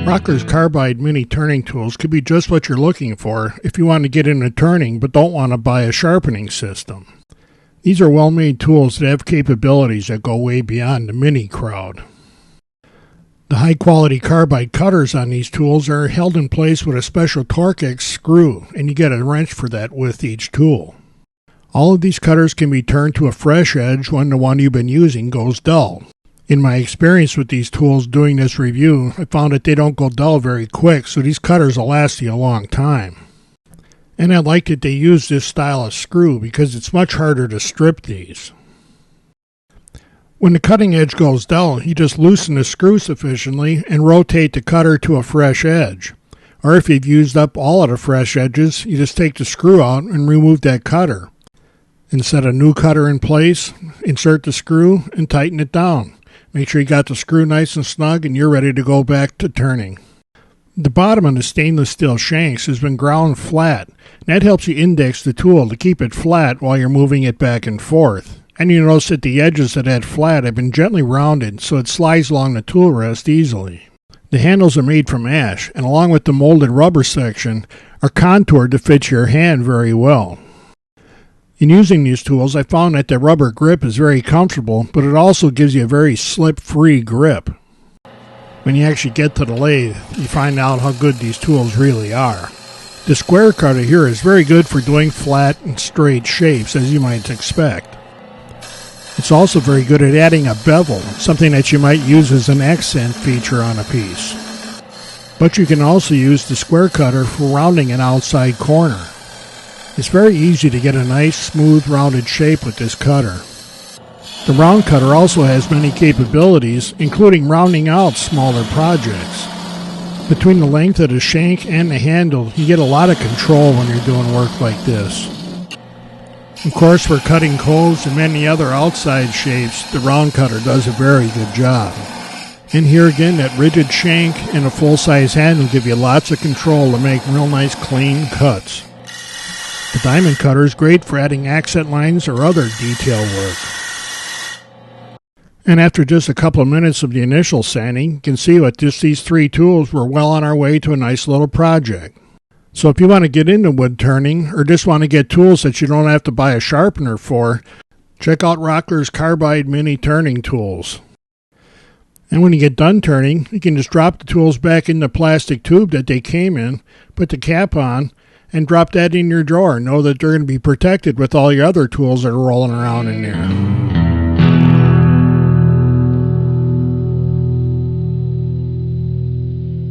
Rockler's Carbide mini turning tools could be just what you're looking for if you want to get into turning but don't want to buy a sharpening system. These are well-made tools that have capabilities that go way beyond the mini crowd. The high-quality carbide cutters on these tools are held in place with a special Torx screw, and you get a wrench for that with each tool. All of these cutters can be turned to a fresh edge when the one you've been using goes dull. In my experience with these tools doing this review, I found that they don't go dull very quick, so these cutters will last you a long time. And I like that they use this style of screw because it's much harder to strip these. When the cutting edge goes dull, you just loosen the screw sufficiently and rotate the cutter to a fresh edge. Or if you've used up all of the fresh edges, you just take the screw out and remove that cutter. And set a new cutter in place, insert the screw, and tighten it down. Make sure you got the screw nice and snug and you're ready to go back to turning. The bottom of the stainless steel shanks has been ground flat. And that helps you index the tool to keep it flat while you're moving it back and forth. And you notice that the edges of that flat have been gently rounded so it slides along the tool rest easily. The handles are made from ash, and along with the molded rubber section, are contoured to fit your hand very well. In using these tools, I found that the rubber grip is very comfortable, but it also gives you a very slip-free grip. When you actually get to the lathe, you find out how good these tools really are. The square cutter here is very good for doing flat and straight shapes, as you might expect. It's also very good at adding a bevel, something that you might use as an accent feature on a piece. But you can also use the square cutter for rounding an outside corner. It's very easy to get a nice, smooth, rounded shape with this cutter. The round cutter also has many capabilities, including rounding out smaller projects. Between the length of the shank and the handle, you get a lot of control when you're doing work like this. Of course, for cutting coves and many other outside shapes, the round cutter does a very good job. And here again, that rigid shank and a full-size handle give you lots of control to make real nice, clean cuts. The diamond cutter is great for adding accent lines or other detail work. And after just a couple of minutes of the initial sanding, you can see with just these three tools we're well on our way to a nice little project. So if you want to get into wood turning or just want to get tools that you don't have to buy a sharpener for, check out Rockler's Carbide mini turning tools. And when you get done turning, you can just drop the tools back in the plastic tube that they came in, put the cap on, and drop that in your drawer. Know that they're going to be protected with all your other tools that are rolling around in there.